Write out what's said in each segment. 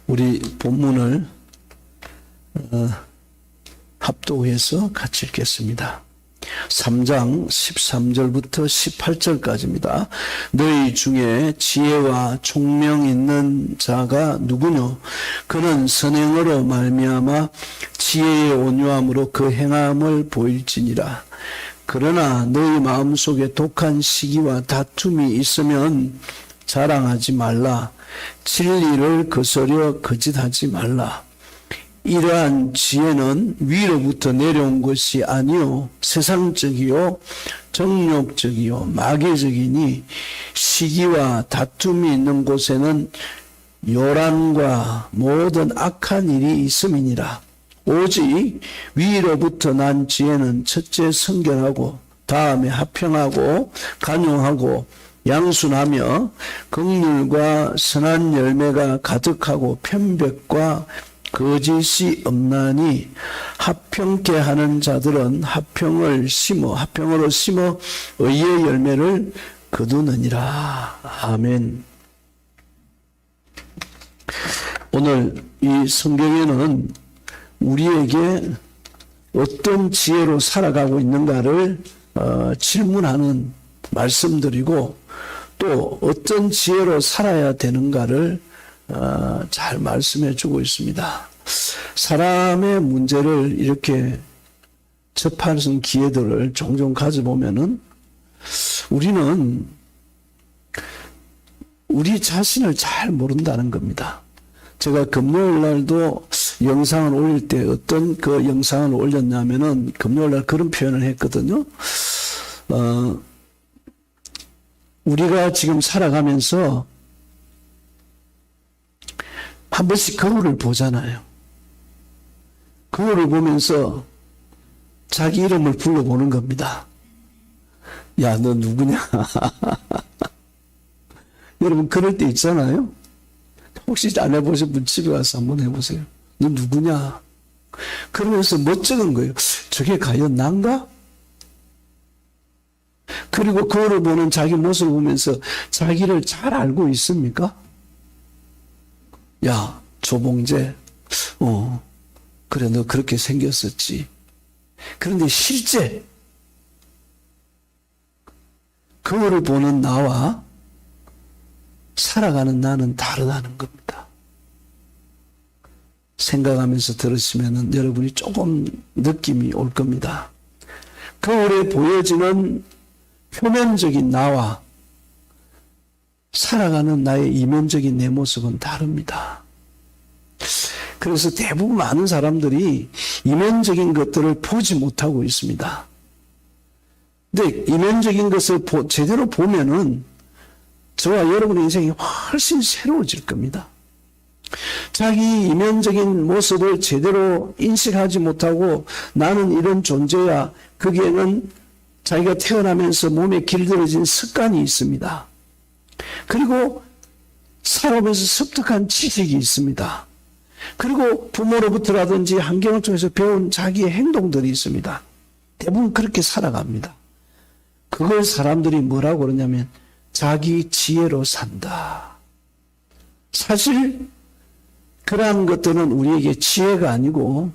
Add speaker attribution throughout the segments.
Speaker 1: 우리 본문을 합독해서 같이 읽겠습니다. 3장 13절부터 18절까지입니다. 너희 중에 지혜와 총명 있는 자가 누구뇨? 그는 선행으로 말미암아 지혜의 온유함으로 그 행함을 보일지니라. 그러나 너희 마음속에 독한 시기와 다툼이 있으면 자랑하지 말라. 진리를 거스려 거짓하지 말라. 이러한 지혜는 위로부터 내려온 것이 아니요 세상적이요 정욕적이요 마귀적이니 시기와 다툼이 있는 곳에는 요란과 모든 악한 일이 있음이니라. 오직 위로부터 난 지혜는 첫째 성결하고 다음에 화평하고 간용하고 양순하며 긍휼과 선한 열매가 가득하고 편백과 거짓이 없나니 화평케 하는 자들은 화평으로 심어 의의 열매를 거두느니라. 아멘. 오늘 이 성경에는 우리에게 어떤 지혜로 살아가고 있는가를 질문하는 말씀들이고 또 어떤 지혜로 살아야 되는가를 잘 말씀해 주고 있습니다. 사람의 문제를 이렇게 접하는 기회들을 종종 가져보면은 우리는 우리 자신을 잘 모른다는 겁니다. 제가 금요일 날도 영상을 올릴 때 어떤 그 영상을 올렸냐면은 금요일 날 그런 표현을 했거든요. 우리가 지금 살아가면서 한 번씩 거울을 보잖아요. 거울을 보면서 자기 이름을 불러보는 겁니다. 야, 너 누구냐? 여러분, 그럴 때 있잖아요. 혹시 안 해보신 분 집에 가서 한번 해보세요. 너 누구냐? 그러면서 멋쩍은 거예요. 저게 과연 난가? 그리고 거울을 보는 자기 모습을 보면서 자기를 잘 알고 있습니까? 야, 조봉재, 그래, 너 그렇게 생겼었지. 그런데 실제 거울을 보는 나와 살아가는 나는 다르다는 겁니다. 생각하면서 들으시면 여러분이 조금 느낌이 올 겁니다. 거울에 보여지는 표면적인 나와 살아가는 나의 이면적인 내 모습은 다릅니다. 그래서 대부분 많은 사람들이 이면적인 것들을 보지 못하고 있습니다. 근데 이면적인 것을 제대로 보면은 저와 여러분의 인생이 훨씬 새로워질 겁니다. 자기 이면적인 모습을 제대로 인식하지 못하고 나는 이런 존재야. 거기에는 자기가 태어나면서 몸에 길들여진 습관이 있습니다. 그리고 살아오면서 습득한 지식이 있습니다. 그리고 부모로부터라든지 환경을 통해서 배운 자기의 행동들이 있습니다. 대부분 그렇게 살아갑니다. 그걸 사람들이 뭐라고 그러냐면 자기 지혜로 산다. 사실 그러한 것들은 우리에게 지혜가 아니고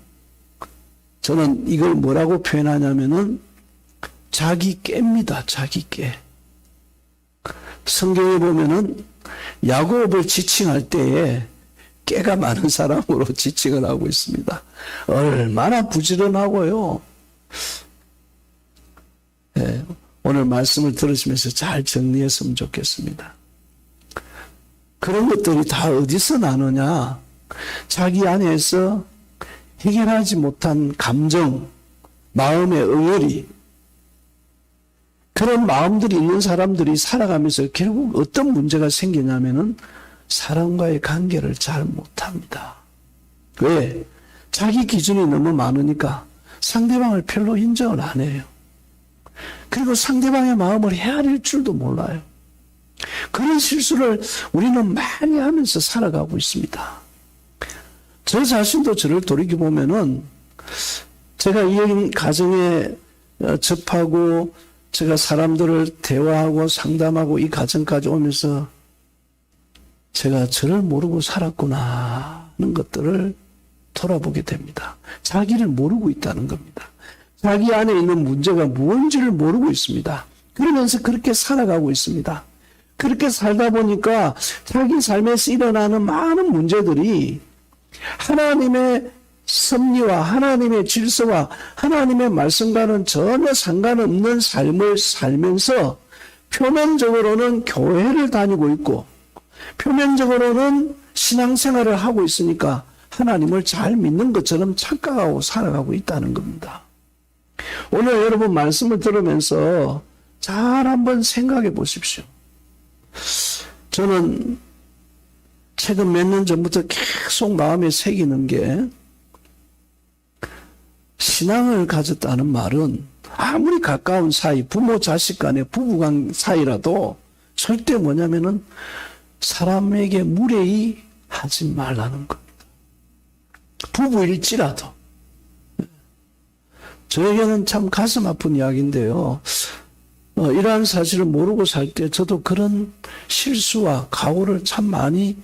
Speaker 1: 저는 이걸 뭐라고 표현하냐면은 자기 깨입니다. 자기 깨. 성경에 보면은 야곱을 지칭할 때에 깨가 많은 사람으로 지칭을 하고 있습니다. 얼마나 부지런하고요. 네, 오늘 말씀을 들으시면서 잘 정리했으면 좋겠습니다. 그런 것들이 다 어디서 나느냐? 자기 안에서 해결하지 못한 감정, 마음의 응어리, 그런 마음들이 있는 사람들이 살아가면서 결국 어떤 문제가 생기냐면은 사람과의 관계를 잘 못합니다. 왜? 자기 기준이 너무 많으니까 상대방을 별로 인정을 안 해요. 그리고 상대방의 마음을 헤아릴 줄도 몰라요. 그런 실수를 우리는 많이 하면서 살아가고 있습니다. 저 자신도 저를 돌이켜보면은 제가 이 가정에 접하고 제가 사람들을 대화하고 상담하고 이 과정까지 오면서 제가 저를 모르고 살았구나 하는 것들을 돌아보게 됩니다. 자기를 모르고 있다는 겁니다. 자기 안에 있는 문제가 무엇인지를 모르고 있습니다. 그러면서 그렇게 살아가고 있습니다. 그렇게 살다 보니까 자기 삶에서 일어나는 많은 문제들이 하나님의 섭리와 하나님의 질서와 하나님의 말씀과는 전혀 상관없는 삶을 살면서 표면적으로는 교회를 다니고 있고 표면적으로는 신앙생활을 하고 있으니까 하나님을 잘 믿는 것처럼 착각하고 살아가고 있다는 겁니다. 오늘 여러분 말씀을 들으면서 잘 한번 생각해 보십시오. 저는 최근 몇 년 전부터 계속 마음에 새기는 게 신앙을 가졌다는 말은 아무리 가까운 사이, 부모 자식 간의 부부간 사이라도 절대 뭐냐면은 사람에게 무례히 하지 말라는 겁니다. 부부일지라도. 저에게는 참 가슴 아픈 이야기인데요. 이러한 사실을 모르고 살 때 저도 그런 실수와 가오를 참 많이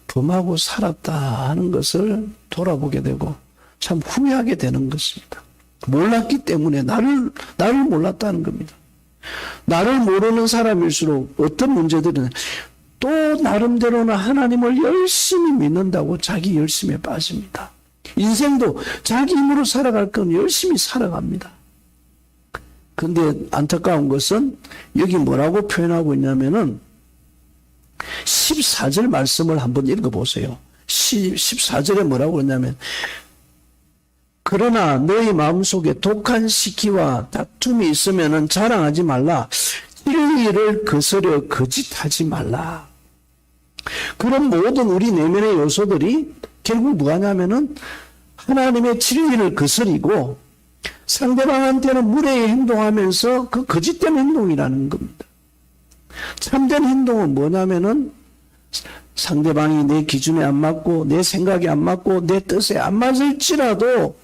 Speaker 1: 범하고 살았다 하는 것을 돌아보게 되고 참 후회하게 되는 것입니다. 몰랐기 때문에 나를 몰랐다는 겁니다. 나를 모르는 사람일수록 어떤 문제들은 또 나름대로는 하나님을 열심히 믿는다고 자기 열심에 빠집니다. 인생도 자기 힘으로 살아갈 건 열심히 살아갑니다. 근데 안타까운 것은 여기 뭐라고 표현하고 있냐면은 14절 말씀을 한번 읽어보세요. 14절에 뭐라고 했냐면 그러나 너희 마음속에 독한 시기와 다툼이 있으면은 자랑하지 말라. 진리를 거스려 거짓하지 말라. 그런 모든 우리 내면의 요소들이 결국 뭐하냐면은 하나님의 진리를 거스리고 상대방한테는 무례히 행동하면서 그 거짓된 행동이라는 겁니다. 참된 행동은 뭐냐면은 상대방이 내 기준에 안 맞고 내 생각에 안 맞고 내 뜻에 안 맞을지라도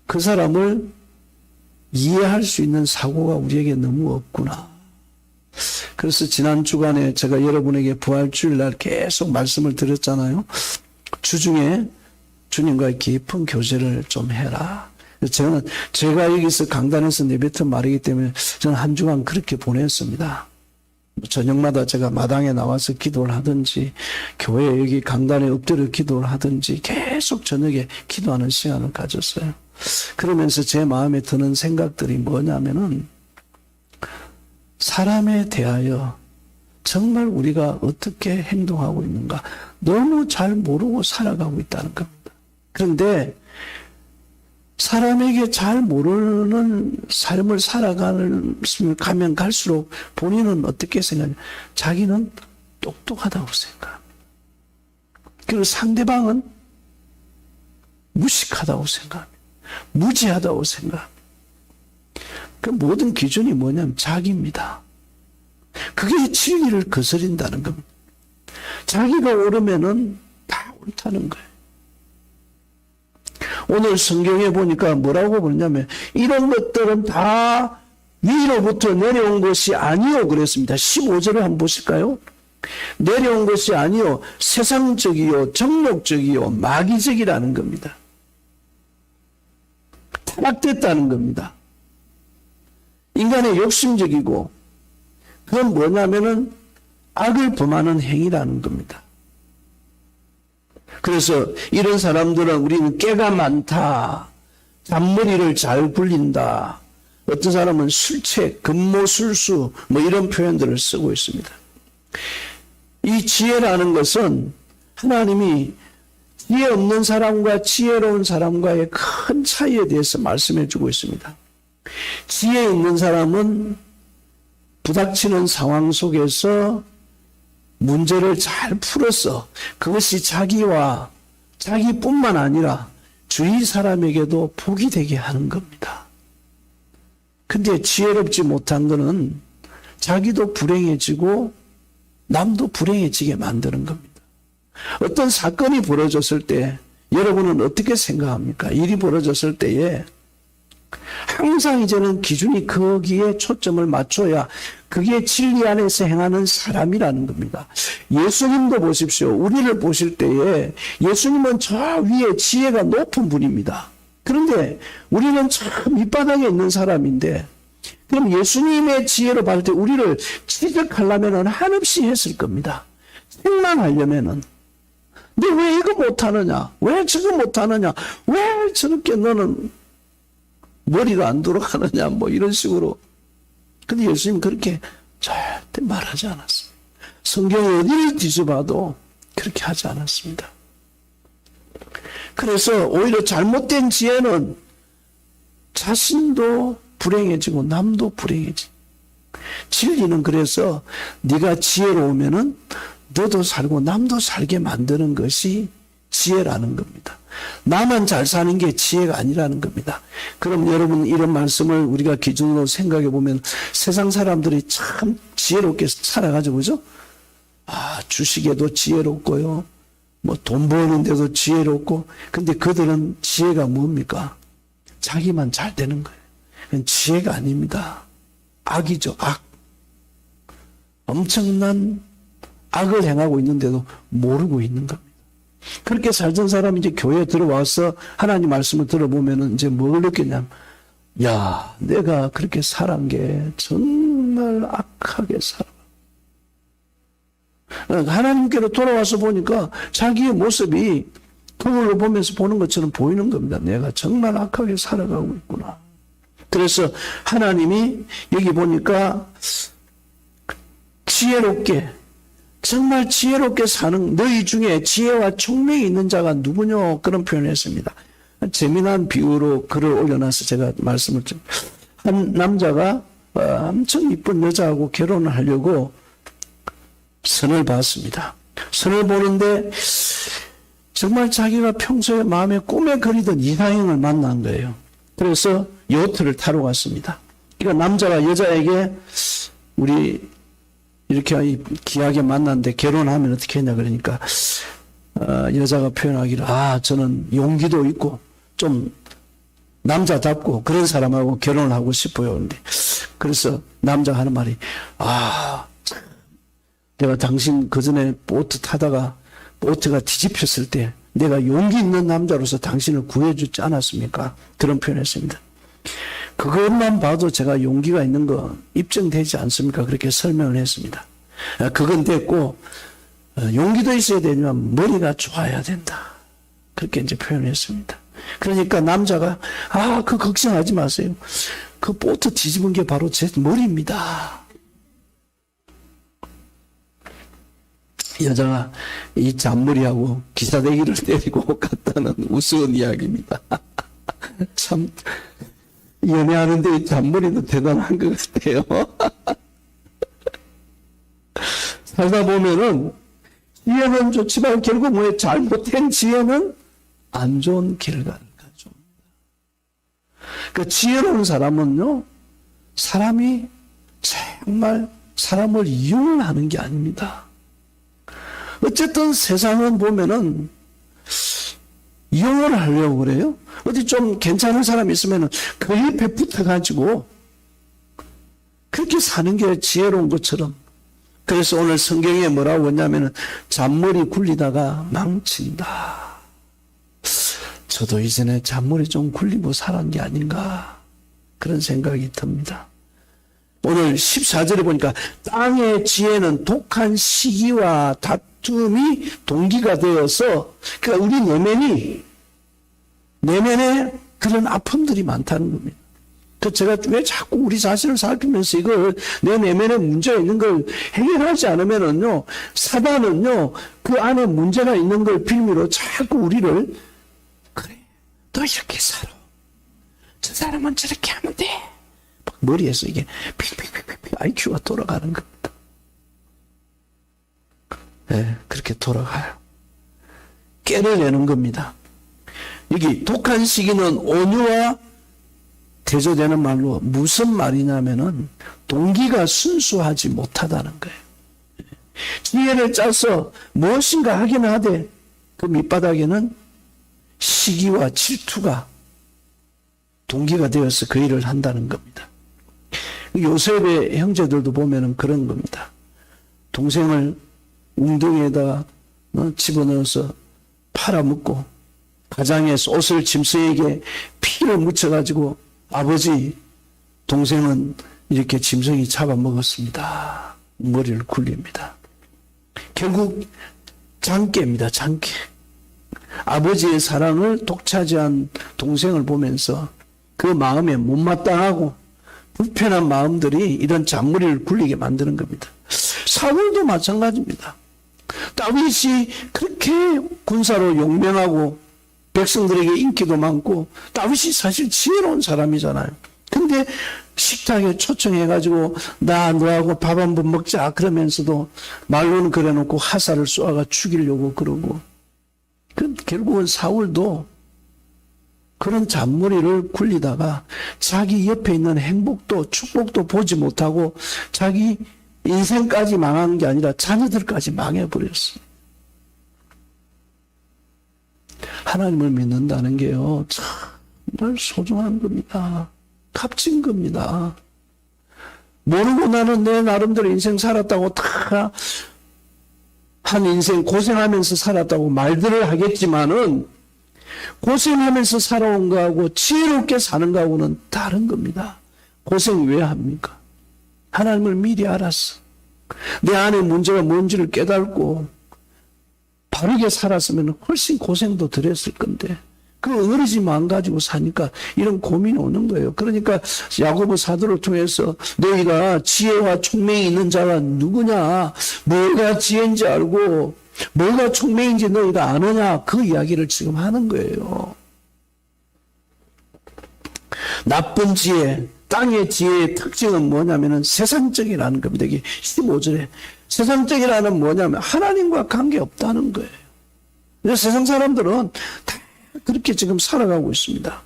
Speaker 1: 그 사람을 이해할 수 있는 사고가 우리에게 너무 없구나. 그래서 지난 주간에 제가 여러분에게 부활주일날 계속 말씀을 드렸잖아요. 주중에 주님과의 깊은 교제를 좀 해라. 제가 여기서 강단에서 내뱉은 말이기 때문에 저는 한 주간 그렇게 보냈습니다. 저녁마다 제가 마당에 나와서 기도를 하든지 교회 여기 강단에 엎드려 기도를 하든지 계속 저녁에 기도하는 시간을 가졌어요. 그러면서 제 마음에 드는 생각들이 뭐냐면은 사람에 대하여 정말 우리가 어떻게 행동하고 있는가 너무 잘 모르고 살아가고 있다는 겁니다. 그런데 사람에게 잘 모르는 삶을 가면 갈수록 본인은 어떻게 생각하냐. 자기는 똑똑하다고 생각합니다. 그리고 상대방은 무식하다고 생각합니다. 무지하다고 생각합니다. 그 모든 기준이 뭐냐면 자기입니다. 그게 진리를 거스린다는 겁니다. 자기가 옳으면은 다 옳다는 거예요. 오늘 성경에 보니까 뭐라고 보냐면 이런 것들은 다 위로부터 내려온 것이 아니요 그랬습니다. 15절을 한번 보실까요? 내려온 것이 아니요 세상적이요 정욕적이요 마귀적이라는 겁니다. 타락됐다는 겁니다. 인간의 욕심적이고 그건 뭐냐면은 악을 범하는 행위라는 겁니다. 그래서 이런 사람들은 우리는 깨가 많다. 잔머리를 잘 굴린다. 어떤 사람은 술책, 금모술수 뭐 이런 표현들을 쓰고 있습니다. 이 지혜라는 것은 하나님이 지혜 없는 사람과 지혜로운 사람과의 큰 차이에 대해서 말씀해 주고 있습니다. 지혜 있는 사람은 부닥치는 상황 속에서 문제를 잘 풀어서 그것이 자기와 자기뿐만 아니라 주위 사람에게도 복이 되게 하는 겁니다. 근데 지혜롭지 못한 것은 자기도 불행해지고 남도 불행해지게 만드는 겁니다. 어떤 사건이 벌어졌을 때 여러분은 어떻게 생각합니까? 일이 벌어졌을 때에 항상 이제는 기준이 거기에 초점을 맞춰야 그게 진리 안에서 행하는 사람이라는 겁니다. 예수님도 보십시오. 우리를 보실 때에 예수님은 저 위에 지혜가 높은 분입니다. 그런데 우리는 참 밑바닥에 있는 사람인데, 그럼 예수님의 지혜로 봤을 때 우리를 지적하려면 한없이 했을 겁니다. 책망하려면은. 근데 왜 이거 못하느냐? 왜 저거 못하느냐? 왜 저렇게 너는 머리가 안 돌아가느냐? 뭐 이런 식으로. 근데 예수님은 그렇게 절대 말하지 않았습니다. 성경 어디를 뒤져봐도 그렇게 하지 않았습니다. 그래서 오히려 잘못된 지혜는 자신도 불행해지고 남도 불행해지고, 진리는 그래서 네가 지혜로우면은 너도 살고 남도 살게 만드는 것이 지혜라는 겁니다. 나만 잘 사는 게 지혜가 아니라는 겁니다. 그럼 여러분, 이런 말씀을 우리가 기준으로 생각해 보면 세상 사람들이 참 지혜롭게 살아가죠, 그죠? 주식에도 지혜롭고요, 뭐 돈 버는 데도 지혜롭고. 근데 그들은 지혜가 뭡니까? 자기만 잘 되는 거예요. 그건 지혜가 아닙니다. 악이죠, 악. 엄청난 악을 행하고 있는데도 모르고 있는 겁니다. 그렇게 살던 사람이 이제 교회에 들어와서 하나님 말씀을 들어보면은 이제 뭘 느꼈냐면, 야, 내가 그렇게 살은 게 정말 악하게 살아. 하나님께로 돌아와서 보니까 자기의 모습이 거울로 보면서 보는 것처럼 보이는 겁니다. 내가 정말 악하게 살아가고 있구나. 그래서 하나님이 여기 보니까 지혜롭게, 정말 지혜롭게 사는 너희 중에 지혜와 총명이 있는 자가 누구냐, 그런 표현을 했습니다. 재미난 비유로 글을 올려놔서 제가 말씀을 좀. 한 남자가 엄청 이쁜 여자하고 결혼을 하려고 선을 봤습니다. 선을 보는데 정말 자기가 평소에 마음에 꿈에 그리던 이상형을 만난 거예요. 그래서 요트를 타러 갔습니다. 그러니까 남자가 여자에게 우리 이렇게 귀하게 만났는데 결혼하면 어떻게 했냐 그러니까 여자가 표현하기를, 저는 용기도 있고 좀 남자답고 그런 사람하고 결혼을 하고 싶어요. 근데 그래서 남자가 하는 말이, 내가 당신 그전에 보트 타다가 보트가 뒤집혔을 때 내가 용기 있는 남자로서 당신을 구해주지 않았습니까? 그런 표현했습니다. 그것만 봐도 제가 용기가 있는 거 입증되지 않습니까? 그렇게 설명을 했습니다. 그건 됐고, 용기도 있어야 되지만 머리가 좋아야 된다. 그렇게 이제 표현했습니다. 그러니까 남자가, 그 걱정하지 마세요. 그 보트 뒤집은 게 바로 제 머리입니다. 여자가 이 잔머리하고 기사대기를 때리고 갔다는 우스운 이야기입니다. 참, 연애하는데 이 잔머리도 대단한 것 같아요. 살다 보면은 지혜는 좋지만 결국 뭐에 잘못된 지혜는 안 좋은 결과를 가져옵니다. 그러니까 지혜로운 사람은요, 사람이 정말 사람을 이용을 하는 게 아닙니다. 어쨌든 세상은 보면은 이용을 하려고 그래요. 어디 좀 괜찮은 사람이 있으면은 그 옆에 붙어가지고 그렇게 사는 게 지혜로운 것처럼. 그래서 오늘 성경에 뭐라고 했냐면은 잔머리 굴리다가 망친다. 저도 이전에 잔머리 좀 굴리고 살은 게 아닌가, 그런 생각이 듭니다. 오늘 14절에 보니까 땅의 지혜는 독한 시기와 다툼이 동기가 되어서, 그러니까 우리 내면에 그런 아픔들이 많다는 겁니다. 그 제가 왜 자꾸 우리 자신을 살피면서 이걸 내 내면에 문제가 있는 걸 해결하지 않으면은요, 사단은요, 그 안에 문제가 있는 걸 빌미로 자꾸 우리를, 그래, 너 이렇게 살아, 저 사람은 저렇게 하면 돼, 막 머리에서 이게 픽픽픽픽 IQ가 돌아가는 겁니다. 네, 그렇게 돌아가요. 깨를 내는 겁니다. 여기 독한 시기는 온유와 대조되는 말로 무슨 말이냐면은 동기가 순수하지 못하다는 거예요. 지혜를 짜서 무엇인가 하긴 하되 그 밑바닥에는 시기와 질투가 동기가 되어서 그 일을 한다는 겁니다. 요셉의 형제들도 보면은 그런 겁니다. 동생을 웅덩이에다가 집어넣어서 팔아먹고 가장의 옷을 짐승에게 피를 묻혀가지고 아버지 동생은 이렇게 짐승이 잡아먹었습니다. 머리를 굴립니다. 결국 장깨입니다. 장깨. 아버지의 사랑을 독차지한 동생을 보면서 그 마음에 못마땅하고 불편한 마음들이 이런 잔머리를 굴리게 만드는 겁니다. 사울도 마찬가지입니다. 다윗이 그렇게 군사로 용맹하고 백성들에게 인기도 많고 다윗이 사실 지혜로운 사람이잖아요. 근데 식탁에 초청해가지고 나 너하고 밥 한번 먹자 그러면서도 말로는 그래놓고 화살을 쏘아가 죽이려고 그러고 결국은 사울도 그런 잔머리를 굴리다가 자기 옆에 있는 행복도 축복도 보지 못하고 자기 인생까지 망한 게 아니라 자녀들까지 망해버렸어요. 하나님을 믿는다는 게요, 정말 소중한 겁니다. 값진 겁니다. 모르고 나는 내 나름대로 인생 살았다고 다 한 인생 고생하면서 살았다고 말들을 하겠지만은 고생하면서 살아온 거하고 지혜롭게 사는 거하고는 다른 겁니다. 고생 왜 합니까? 하나님을 미리 알았어. 내 안에 문제가 뭔지를 깨닫고 바르게 살았으면 훨씬 고생도 덜 했을 건데 그 응어리짐 안 가지고 사니까 이런 고민이 오는 거예요. 그러니까 야고보 사도를 통해서 너희가 지혜와 총명이 있는 자가 누구냐, 뭐가 지혜인지 알고 뭐가 총명인지 너희가 아느냐, 그 이야기를 지금 하는 거예요. 나쁜 지혜, 땅의 지혜의 특징은 뭐냐면은 세상적이라는 겁니다. 이게 15절에 세상적이라는 뭐냐면 하나님과 관계없다는 거예요. 그래서 세상 사람들은 다 그렇게 지금 살아가고 있습니다.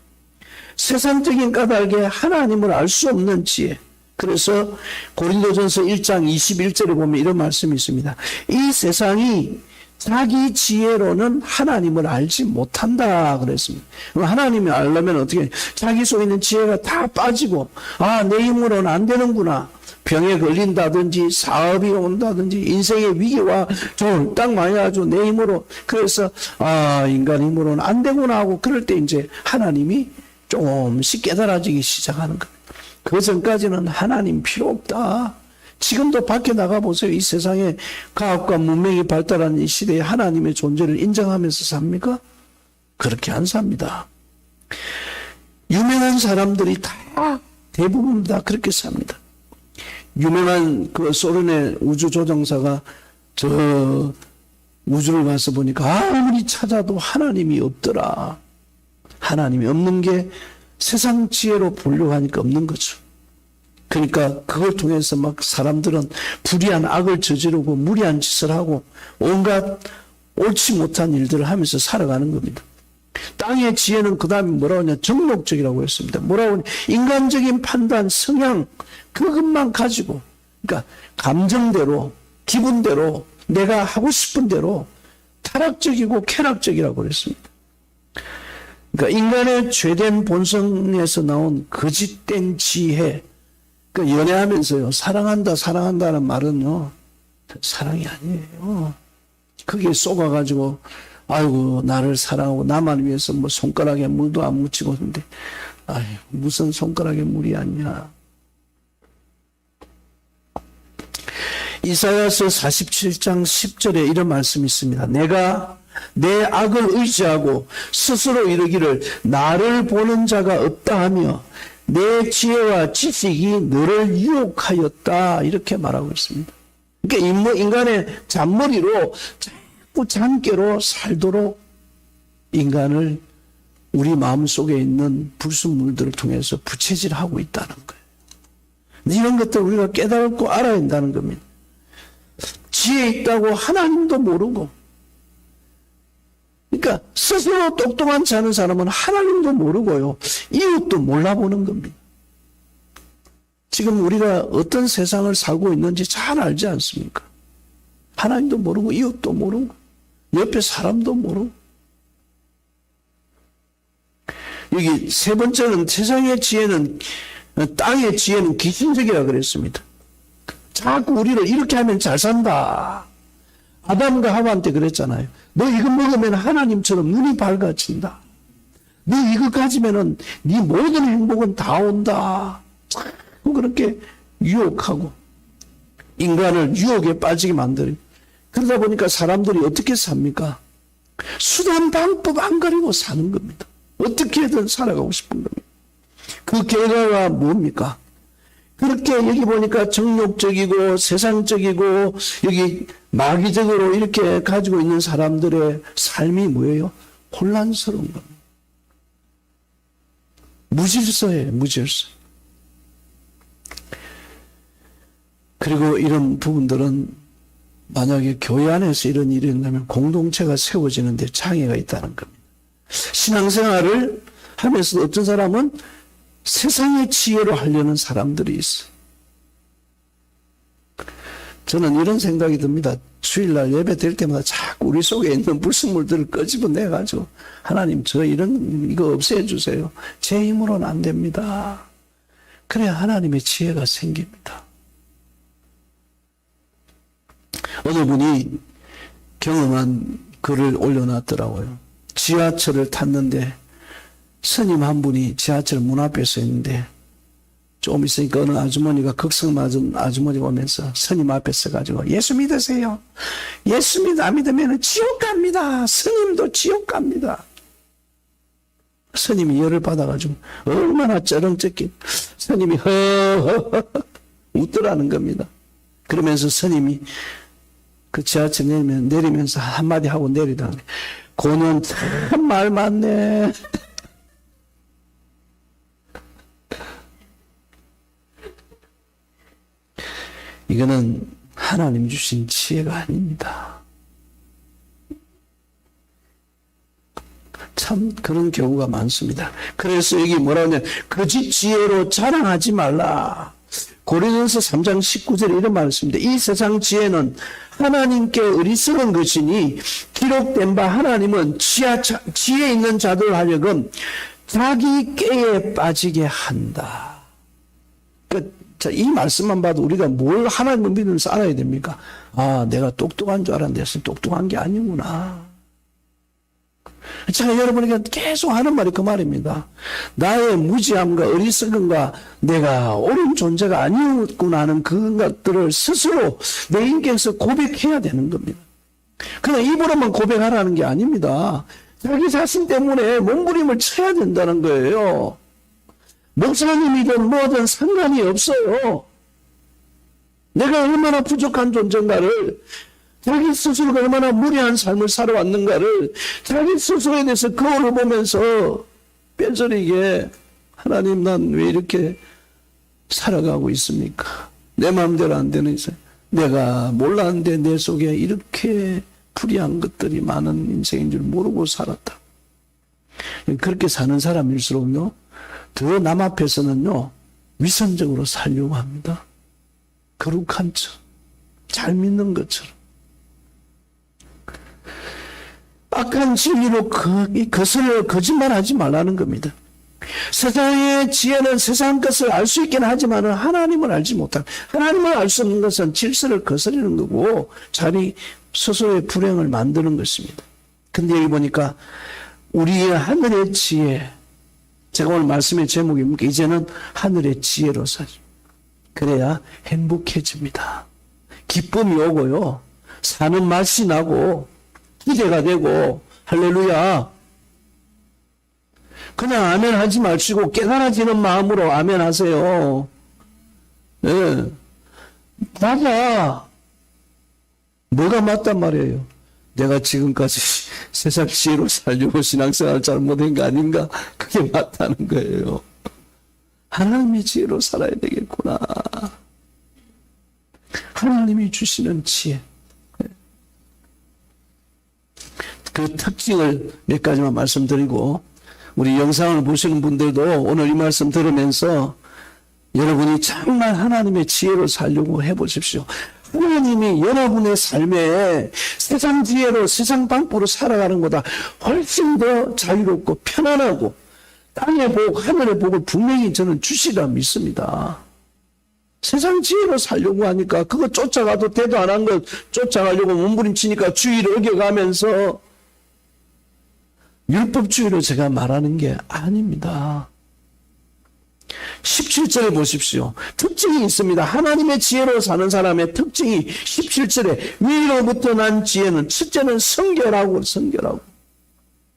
Speaker 1: 세상적인 까닭에 하나님을 알 수 없는 지혜. 그래서 고린도전서 1장 21절에 보면 이런 말씀이 있습니다. 이 세상이 자기 지혜로는 하나님을 알지 못한다 그랬습니다. 하나님을 알려면 어떻게 자기 속에 있는 지혜가 다 빠지고 내 힘으로는 안 되는구나. 병에 걸린다든지 사업이 온다든지 인생의 위기와 딱 많이 아주 내 힘으로 그래서 인간 힘으로는 안 되구나 하고 그럴 때 이제 하나님이 조금씩 깨달아지기 시작하는 겁니다. 그 전까지는 하나님 필요 없다. 지금도 밖에 나가보세요. 이 세상에 과학과 문명이 발달한 이 시대에 하나님의 존재를 인정하면서 삽니까? 그렇게 안 삽니다. 유명한 사람들이 다 대부분 다 그렇게 삽니다. 유명한 그 소련의 우주조종사가 저 우주를 가서 보니까 아무리 찾아도 하나님이 없더라. 하나님이 없는 게 세상 지혜로 보려고 하니까 없는 거죠. 그러니까 그걸 통해서 막 사람들은 불의한 악을 저지르고 무리한 짓을 하고 온갖 옳지 못한 일들을 하면서 살아가는 겁니다. 땅의 지혜는 그 다음에 뭐라고 하냐, 정욕적이라고 했습니다. 뭐라고 하냐, 인간적인 판단, 성향, 그것만 가지고, 그러니까 감정대로, 기분대로, 내가 하고 싶은 대로 타락적이고 쾌락적이라고 그랬습니다. 그러니까 인간의 죄된 본성에서 나온 거짓된 지혜, 그러니까 연애하면서요, 사랑한다는 말은요, 사랑이 아니에요. 그게 쏘가가지고, 아이고, 나를 사랑하고 나만 위해서 뭐 손가락에 물도 안 묻히고 있는데, 무슨 손가락에 물이 아니야. 이사야서 47장 10절에 이런 말씀이 있습니다. 내가 내 악을 의지하고 스스로 이르기를 나를 보는 자가 없다 하며 내 지혜와 지식이 너를 유혹하였다. 이렇게 말하고 있습니다. 그러니까 인간의 잔머리로 자꾸 잔꾀로 살도록 인간을 우리 마음속에 있는 불순물들을 통해서 부채질하고 있다는 거예요. 이런 것들을 우리가 깨닫고 알아야 한다는 겁니다. 지혜 있다고 하나님도 모르고, 그러니까 스스로 똑똑하지 않은 사람은 하나님도 모르고요, 이웃도 몰라보는 겁니다. 지금 우리가 어떤 세상을 살고 있는지 잘 알지 않습니까? 하나님도 모르고 이웃도 모르고 옆에 사람도 모르고. 여기 세 번째는 세상의 지혜는, 땅의 지혜는 기신적이라 그랬습니다. 자꾸 우리를 이렇게 하면 잘 산다. 아담과 하와한테 그랬잖아요. 너 이거 먹으면 하나님처럼 눈이 밝아진다. 너 이거 가지면은 네 모든 행복은 다 온다. 자꾸 그렇게 유혹하고 인간을 유혹에 빠지게 만들어요. 그러다 보니까 사람들이 어떻게 삽니까? 수단 방법 안 가리고 사는 겁니다. 어떻게든 살아가고 싶은 겁니다. 그 결과가 뭡니까? 그렇게 여기 보니까 정욕적이고 세상적이고 여기 마귀적으로 이렇게 가지고 있는 사람들의 삶이 뭐예요? 혼란스러운 겁니다. 무질서예요, 무질서. 그리고 이런 부분들은 만약에 교회 안에서 이런 일이 일어나면 공동체가 세워지는데 장애가 있다는 겁니다. 신앙생활을 하면서 어떤 사람은 세상의 지혜로 하려는 사람들이 있어요. 저는 이런 생각이 듭니다. 주일날 예배 될 때마다 자꾸 우리 속에 있는 불순물들을 끄집어내가지고 하나님 저 이거 없애주세요. 제 힘으로는 안 됩니다. 그래야 하나님의 지혜가 생깁니다. 어느 분이 경험한 글을 올려놨더라고요. 지하철을 탔는데 스님 한 분이 지하철 문 앞에 서 있는데 좀 있으니까 어느 아주머니가 극성 맞은 아주머니가 오면서 스님 앞에 서가지고 예수 믿으세요. 예수 안 믿으면 지옥 갑니다. 스님도 지옥 갑니다. 스님이 열을 받아가지고 얼마나 쩌렁쩍긴 스님이 허허허 웃더라는 겁니다. 그러면서 스님이 그 지하철 내리면서 한마디 하고 내리더니 고는 참 말 많네. 이거는 하나님 주신 지혜가 아닙니다. 참 그런 경우가 많습니다. 그래서 여기 뭐라고 하냐, 거짓 지혜로 자랑하지 말라. 고린도전서 3장 19절에 이런 말을 씁니다. 이 세상 지혜는 하나님께 어리석은 것이니 기록된 바 하나님은 지혜 있는 자들 하려금 자기 깨에 빠지게 한다. 자, 이 말씀만 봐도 우리가 뭘 하나님을 믿으면서 알아야 됩니까? 아, 내가 똑똑한 줄 알았는데 똑똑한 게 아니구나. 제가 여러분에게 계속 하는 말이 그 말입니다. 나의 무지함과 어리석음과 내가 옳은 존재가 아니었구나 하는 그것들을 스스로 내 인격에서 고백해야 되는 겁니다. 그냥 입으로만 고백하라는 게 아닙니다. 자기 자신 때문에 몸부림을 쳐야 된다는 거예요. 목사님이든 뭐든 상관이 없어요. 내가 얼마나 부족한 존재인가를, 자기 스스로가 얼마나 무례한 삶을 살아왔는가를 자기 스스로에 대해서 거울을 보면서 뼈저리게 하나님 난 왜 이렇게 살아가고 있습니까? 내 마음대로 안 되는 이상 내가 몰랐는데 내 속에 이렇게 불의한 것들이 많은 인생인 줄 모르고 살았다. 그렇게 사는 사람일수록요 더 남 앞에서는요 위선적으로 살려고 합니다. 거룩한 척, 잘 믿는 것처럼. 악한 진리로 거짓말하지 말라는 겁니다. 세상의 지혜는 세상 것을 알 수 있긴 하지만 하나님을 알지 못한, 하나님을 알 수 없는 것은 질서를 거스르는 거고 자기 스스로의 불행을 만드는 것입니다. 근데 여기 보니까 우리의 하늘의 지혜, 제가 오늘 말씀의 제목이 뭡니까? 이제는 하늘의 지혜로 살죠. 그래야 행복해집니다. 기쁨이 오고요, 사는 맛이 나고 기대가 되고, 할렐루야. 그냥 아멘 하지 마시고 깨달아지는 마음으로 아멘 하세요. 예. 맞아. 뭐가 맞단 말이에요? 내가 지금까지 세상 지혜로 살려고 신앙생활 잘못한 거 아닌가? 그게 맞다는 거예요. 하나님의 지혜로 살아야 되겠구나. 하나님이 주시는 지혜. 그 특징을 몇 가지만 말씀드리고, 우리 영상을 보시는 분들도 오늘 이 말씀 들으면서 여러분이 정말 하나님의 지혜로 살려고 해보십시오. 하나님이 여러분의 삶에 세상 지혜로, 세상 방법으로 살아가는 것보다 훨씬 더 자유롭고 편안하고 땅의 복, 하늘의 복을 분명히 저는 주시라 믿습니다. 세상 지혜로 살려고 하니까 그거 쫓아가도 대도 안 한 것 쫓아가려고 몸부림치니까 주의를 어겨가면서 율법주의로 제가 말하는 게 아닙니다. 17절에 보십시오. 특징이 있습니다. 하나님의 지혜로 사는 사람의 특징이 17절에 위로부터 난 지혜는 첫째는 성결하고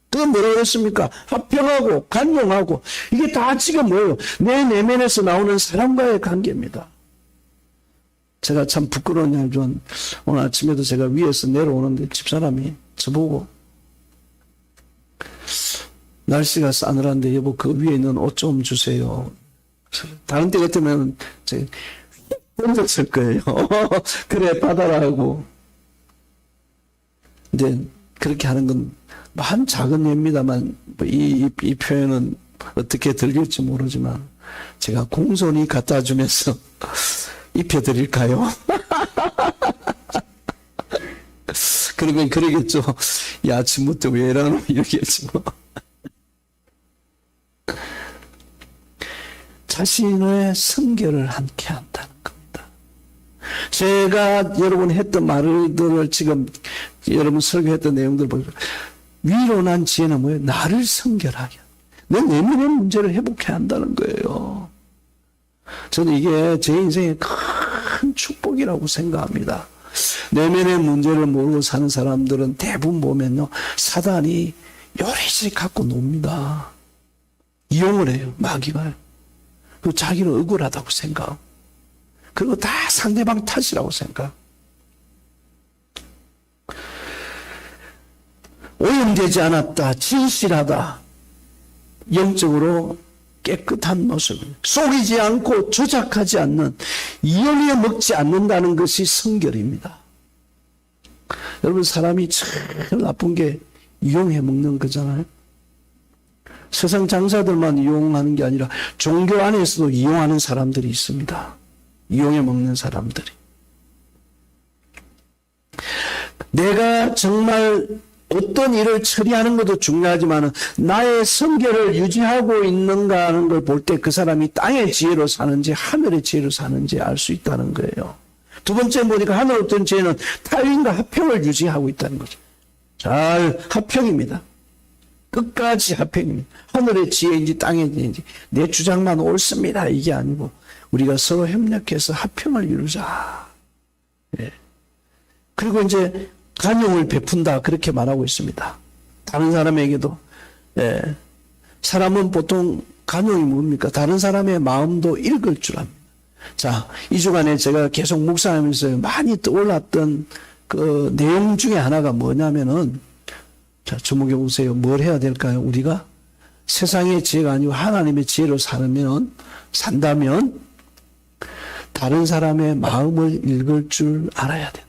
Speaker 1: 그건 뭐라고 했습니까? 합평하고 간용하고 이게 다 지금 뭐예요? 내 내면에서 나오는 사람과의 관계입니다. 제가 참 부끄러운 일 좀 오늘 아침에도 제가 위에서 내려오는데 집사람이 저보고 날씨가 싸늘한데 여보 그 위에 있는 옷 좀 주세요. 다른 때 같으면 제가 던졌을 거예요. 그래 받아라고. 근데 그렇게 하는 건 한 작은 예입니다만 이 표현은 어떻게 들릴지 모르지만 제가 공손히 갖다 주면서 입혀드릴까요? 그러면 그러겠죠. 야, 아침부터 왜 이러노? 이러겠지 뭐. 자신의 성결을 함께 한다는 겁니다. 제가 여러분 했던 말들을 지금 여러분 설교했던 내용들 보니까 위로 난 지혜는 뭐예요? 나를 성결하게. 내 내면의 문제를 회복해야 한다는 거예요. 저는 이게 제 인생의 큰 축복이라고 생각합니다. 내면의 문제를 모르고 사는 사람들은 대부분 보면요. 사단이 요리조리 갖고 놉니다. 이용을 해요. 마귀가. 그리고 자기는 억울하다고 생각하고. 그리고 다 상대방 탓이라고 생각. 오염되지 않았다. 진실하다. 영적으로 깨끗한 모습. 속이지 않고 조작하지 않는, 이용해 먹지 않는다는 것이 성결입니다. 여러분, 사람이 제일 나쁜 게 이용해 먹는 거잖아요. 세상 장사들만 이용하는 게 아니라 종교 안에서도 이용하는 사람들이 있습니다. 이용해 먹는 사람들이. 내가 정말 어떤 일을 처리하는 것도 중요하지만 나의 성결을 유지하고 있는가 하는 걸 볼 때 그 사람이 땅의 지혜로 사는지 하늘의 지혜로 사는지 알 수 있다는 거예요. 두 번째 보니까 하늘 어떤 지혜는 타인과 합평을 유지하고 있다는 거죠. 잘 합평입니다. 끝까지 합평입니다. 하늘의 지혜인지 땅의 지혜인지 내 주장만 옳습니다. 이게 아니고 우리가 서로 협력해서 합평을 이루자. 예. 그리고 이제 간용을 베푼다 그렇게 말하고 있습니다. 다른 사람에게도. 예. 사람은 보통 간용이 뭡니까? 다른 사람의 마음도 읽을 줄 압니다. 자, 이 주간에 제가 계속 묵상하면서 많이 떠올랐던 그 내용 중에 하나가 뭐냐면은, 자, 주목해 보세요. 뭘 해야 될까요? 우리가 세상의 지혜가 아니고 하나님의 지혜로 산다면 다른 사람의 마음을 읽을 줄 알아야 된다.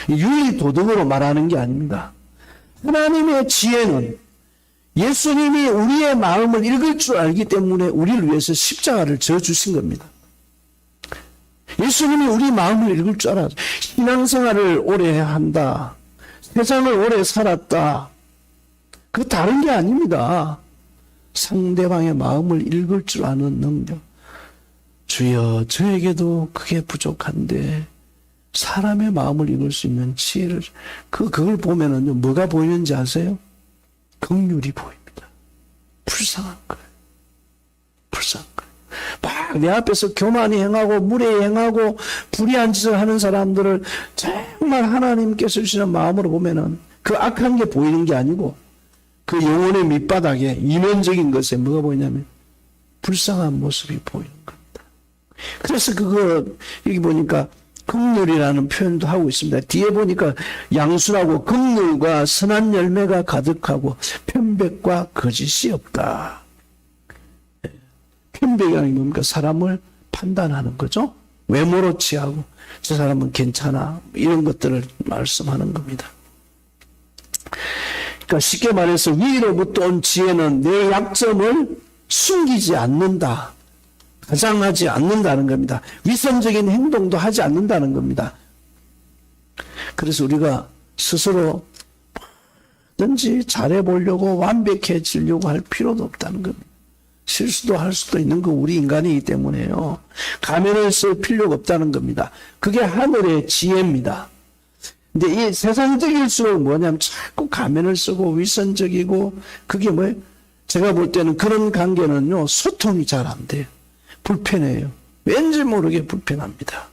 Speaker 1: 윤리 도덕으로 말하는 게 아닙니다. 하나님의 지혜는 예수님이 우리의 마음을 읽을 줄 알기 때문에 우리를 위해서 십자가를 져 주신 겁니다. 예수님이 우리 마음을 읽을 줄 알아요. 신앙생활을 오래 한다. 세상을 오래 살았다. 그 다른 게 아닙니다. 상대방의 마음을 읽을 줄 아는 능력. 주여, 저에게도 그게 부족한데 사람의 마음을 읽을 수 있는 지혜를, 그걸 보면은요, 뭐가 보이는지 아세요? 긍휼이 보입니다. 불쌍한 거예요. 불쌍한 거예요. 막 내 앞에서 교만히 행하고 무례히 행하고 불의한 짓을 하는 사람들을 정말 하나님께서 주시는 마음으로 보면은 그 악한 게 보이는 게 아니고 그 영혼의 밑바닥에 이면적인 것에 뭐가 보이냐면 불쌍한 모습이 보이는 겁니다. 그래서 여기 보니까 긍휼이라는 표현도 하고 있습니다. 뒤에 보니까 양순하고 긍휼과 선한 열매가 가득하고 편백과 거짓이 없다. 편백이라는 게 뭡니까? 사람을 판단하는 거죠. 외모로 취하고 저 사람은 괜찮아 이런 것들을 말씀하는 겁니다. 그러니까 쉽게 말해서 위로부터 온 지혜는 내 약점을 숨기지 않는다. 가장하지 않는다는 겁니다. 위선적인 행동도 하지 않는다는 겁니다. 그래서 우리가 스스로 뭐든지 잘해보려고 완벽해지려고 할 필요도 없다는 겁니다. 실수도 할 수도 있는 거 우리 인간이기 때문에요. 가면을 쓸 필요가 없다는 겁니다. 그게 하늘의 지혜입니다. 근데 이 세상적일수록 뭐냐면 자꾸 가면을 쓰고 위선적이고 그게 뭐예요? 제가 볼 때는 그런 관계는요, 소통이 잘 안 돼요. 불편해요. 왠지 모르게 불편합니다.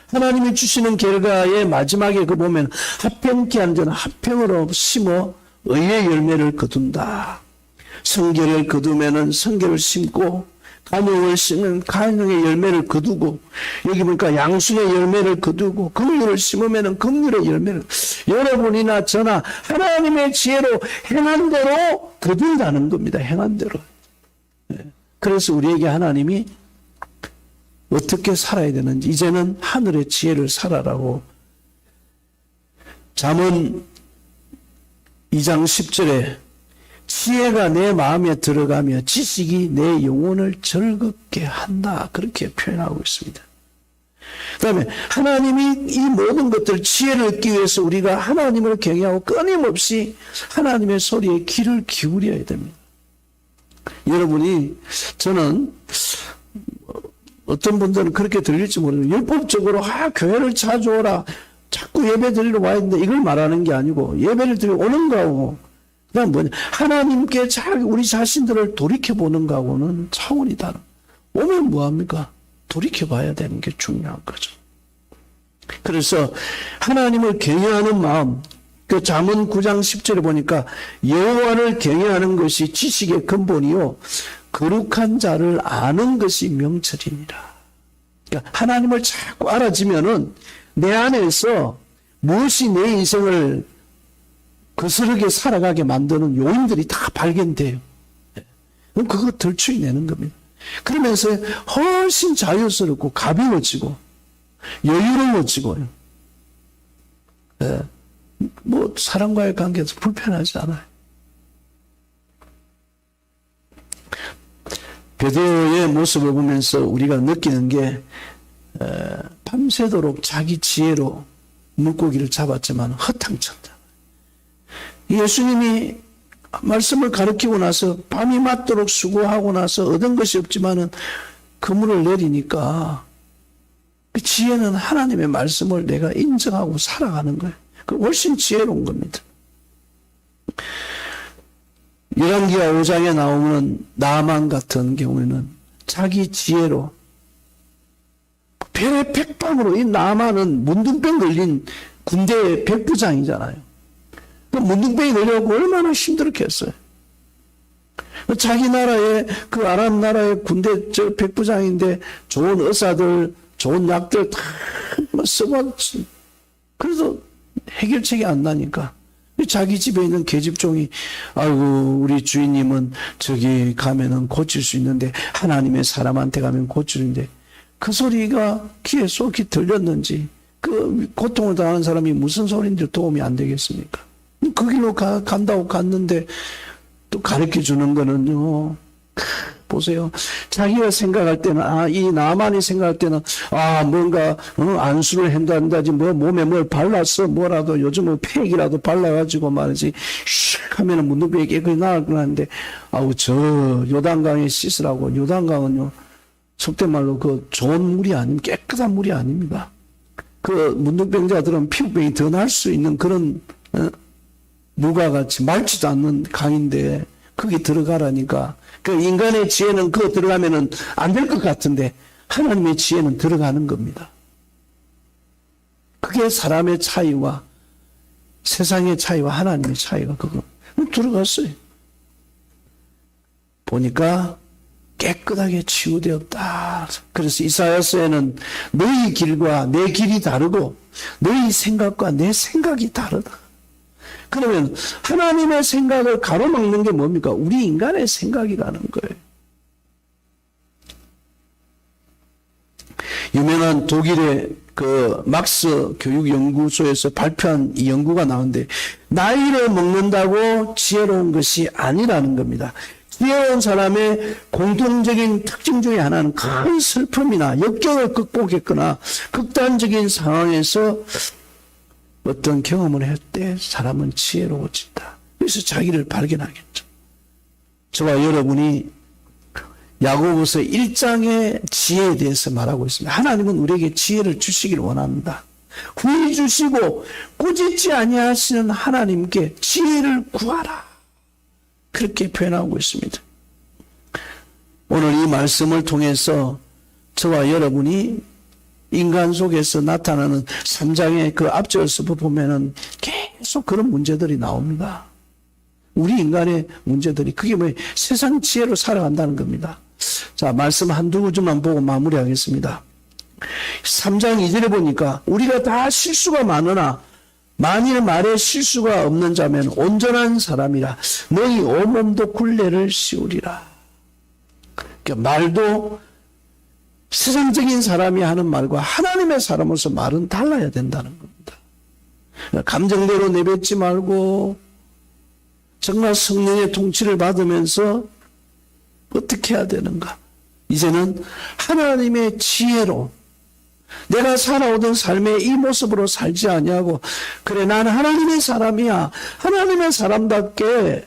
Speaker 1: 하나님이 주시는 결과의 마지막에 그 보면 합평케 한 자는 합평으로 심어 의의 열매를 거둔다. 성결을 거두면은 성결을 심고 간용을 심으면 간용의 열매를 거두고 여기 보니까 양순의 열매를 거두고 긍휼을 심으면은 긍휼의 열매를 여러분이나 저나 하나님의 지혜로 행한 대로 거둔다는 겁니다. 행한 대로. 그래서 우리에게 하나님이 어떻게 살아야 되는지 이제는 하늘의 지혜를 살아라고 잠언 2장 10절에 지혜가 내 마음에 들어가며 지식이 내 영혼을 즐겁게 한다. 그렇게 표현하고 있습니다. 그 다음에 하나님이 이 모든 것들 지혜를 얻기 위해서 우리가 하나님을 경외하고 끊임없이 하나님의 소리에 귀를 기울여야 됩니다. 여러분이 저는 어떤 분들은 그렇게 들릴지 모르겠는데 율법적으로 교회를 자주 오라 자꾸 예배 드리러 와야 되는데 이걸 말하는 게 아니고 예배를 드리러 오는 거하고 그다음 뭐냐 하나님께 우리 자신들을 돌이켜보는 거하고는 차원이 다른. 오면 뭐합니까? 돌이켜봐야 되는 게 중요한 거죠. 그래서 하나님을 경외하는 마음, 그 잠언 9장 10절에 보니까 여호와를 경외하는 것이 지식의 근본이요 거룩한 자를 아는 것이 명철이니라. 그러니까 하나님을 자꾸 알아지면은 내 안에서 무엇이 내 인생을 거스르게 살아가게 만드는 요인들이 다 발견돼요. 그럼 그거 덜추이내는 겁니다. 그러면서 훨씬 자유스럽고 가벼워지고 여유로워지고요. 뭐 사람과의 관계에서 불편하지 않아요. 베드로의 모습을 보면서 우리가 느끼는 게 밤새도록 자기 지혜로 물고기를 잡았지만 허탕쳤다. 예수님이 말씀을 가르치고 나서 밤이 맞도록 수고하고 나서 얻은 것이 없지만은 그물을 내리니까 그 지혜는 하나님의 말씀을 내가 인정하고 살아가는 거예요. 그 훨씬 지혜로운 겁니다. 열왕기하 5장에 나오는 나만 같은 경우에는 자기 지혜로 별의 백방으로 이 나만은 문둥병 걸린 군대의 백부장이잖아요. 그 문둥병이 걸려갖고 얼마나 힘들었겠어요. 자기 나라의 그 아람 나라의 군대 백부장인데 좋은 의사들 좋은 약들 다 써봤지. 그래도 해결책이 안 나니까 자기 집에 있는 계집종이 아이고 우리 주인님은 저기 가면은 고칠 수 있는데 하나님의 사람한테 가면 고치는데 그 소리가 귀에 쏙이 들렸는지 그 고통을 당하는 사람이 무슨 소리인지 도움이 안 되겠습니까? 그 길로 간다고 갔는데 또 가르쳐 주는 거는요. 보세요. 자기가 생각할 때는 이 나만이 생각할 때는 뭔가 안수를 한다든지 뭐 몸에 뭘 발랐어 뭐라도 요즘 뭐 팩이라도 발라가지고 말이지 슉 하면은 문둥병이 깨끗이 나을 거라는데 저 요단강에 씻으라고. 요단강은요 속된 말로 그 좋은 물이 아닙니다. 깨끗한 물이 아닙니다. 그 문둥병자들은 피부병이 더 날 수 있는 그런 물과 같이 맑지도 않는 강인데 거기 들어가라니까. 그 인간의 지혜는 그거 들어가면은 안 될 것 같은데 하나님의 지혜는 들어가는 겁니다. 그게 사람의 차이와 세상의 차이와 하나님의 차이가 그거 들어갔어요. 보니까 깨끗하게 치유되었다. 그래서 이사야서에는 너희 길과 내 길이 다르고 너희 생각과 내 생각이 다르다. 그러면 하나님의 생각을 가로막는 게 뭡니까? 우리 인간의 생각이라는 거예요. 유명한 독일의 그 막스 교육연구소에서 발표한 이 연구가 나오는데 나이를 먹는다고 지혜로운 것이 아니라는 겁니다. 지혜로운 사람의 공통적인 특징 중에 하나는 큰 슬픔이나 역경을 극복했거나 극단적인 상황에서 어떤 경험을 할 때 사람은 지혜로워진다. 그래서 자기를 발견하겠죠. 저와 여러분이 야고보서 1장의 지혜에 대해서 말하고 있습니다. 하나님은 우리에게 지혜를 주시기를 원합니다. 후히 주시고 꾸짖지 아니하시는 하나님께 지혜를 구하라. 그렇게 표현하고 있습니다. 오늘 이 말씀을 통해서 저와 여러분이 인간 속에서 나타나는 3장의 그 앞절에서 보면은 계속 그런 문제들이 나옵니다. 우리 인간의 문제들이 그게 뭐 세상 지혜로 살아간다는 겁니다. 자, 말씀 한두 구절만 보고 마무리하겠습니다. 3장 2절에 보니까 우리가 다 실수가 많으나 만일 말에 실수가 없는 자면 온전한 사람이라 너희 온몸도 굴레를 씌우리라. 그러니까 말도 세상적인 사람이 하는 말과 하나님의 사람으로서 말은 달라야 된다는 겁니다. 감정대로 내뱉지 말고 정말 성령의 통치를 받으면서 어떻게 해야 되는가? 이제는 하나님의 지혜로 내가 살아오던 삶의 이 모습으로 살지 아니하고 그래 나는 하나님의 사람이야. 하나님의 사람답게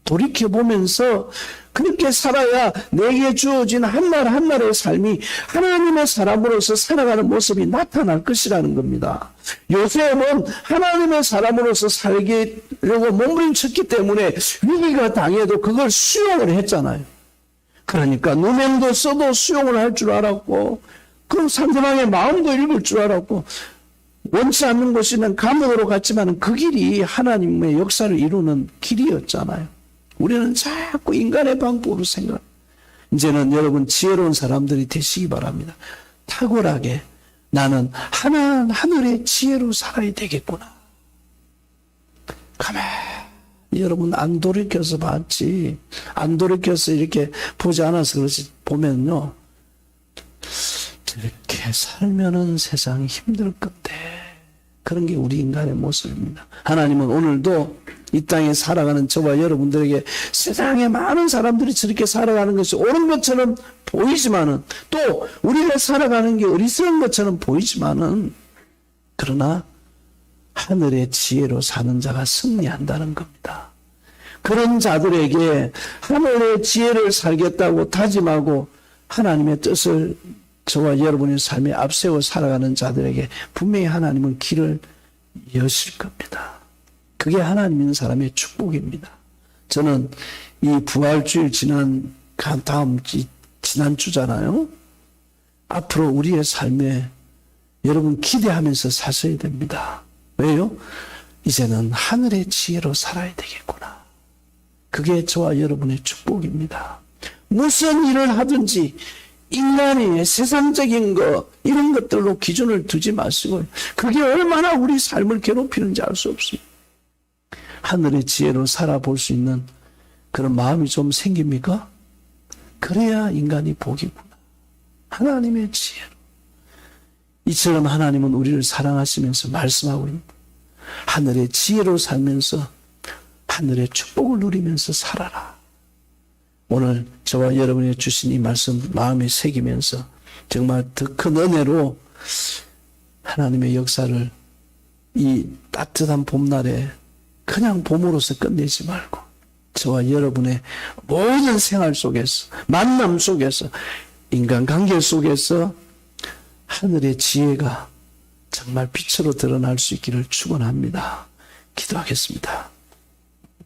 Speaker 1: 돌이켜보면서 그렇게 살아야 내게 주어진 한날 한날의 삶이 하나님의 사람으로서 살아가는 모습이 나타날 것이라는 겁니다. 요셉은 하나님의 사람으로서 살기려고 몸부림쳤기 때문에 위기가 당해도 그걸 수용을 했잖아요. 그러니까 누명도 써도 수용을 할 줄 알았고 그 상대방의 마음도 읽을 줄 알았고 원치 않는 것이면 감옥으로 갔지만 그 길이 하나님의 역사를 이루는 길이었잖아요. 우리는 자꾸 인간의 방법으로 생각. 이제는 여러분 지혜로운 사람들이 되시기 바랍니다. 탁월하게 나는 하늘의 지혜로 살아야 되겠구나. 가만히 여러분 안 돌이켜서 봤지. 안 돌이켜서 이렇게 보지 않아서 그렇지. 보면요. 이렇게 살면은 세상이 힘들 건데. 그런 게 우리 인간의 모습입니다. 하나님은 오늘도 이 땅에 살아가는 저와 여러분들에게 세상에 많은 사람들이 저렇게 살아가는 것이 옳은 것처럼 보이지만은 또 우리가 살아가는 게 어리석은 것처럼 보이지만은 그러나 하늘의 지혜로 사는 자가 승리한다는 겁니다. 그런 자들에게 하늘의 지혜를 살겠다고 다짐하고 하나님의 뜻을 저와 여러분의 삶에 앞세워 살아가는 자들에게 분명히 하나님은 길을 여실 겁니다. 그게 하나님 있는 사람의 축복입니다. 저는 이 부활주일 지난주잖아요. 앞으로 우리의 삶에 여러분 기대하면서 사셔야 됩니다. 왜요? 이제는 하늘의 지혜로 살아야 되겠구나. 그게 저와 여러분의 축복입니다. 무슨 일을 하든지 인간이 세상적인 거 이런 것들로 기준을 두지 마시고 그게 얼마나 우리 삶을 괴롭히는지 알 수 없습니다. 하늘의 지혜로 살아볼 수 있는 그런 마음이 좀 생깁니까? 그래야 인간이 복이구나. 하나님의 지혜로. 이처럼 하나님은 우리를 사랑하시면서 말씀하고 있는 하늘의 지혜로 살면서 하늘의 축복을 누리면서 살아라. 오늘 저와 여러분이 주신 이 말씀 마음에 새기면서 정말 더 큰 은혜로 하나님의 역사를 이 따뜻한 봄날에 그냥 봄으로서 끝내지 말고 저와 여러분의 모든 생활 속에서 만남 속에서 인간관계 속에서 하늘의 지혜가 정말 빛으로 드러날 수 있기를 축원합니다. 기도하겠습니다.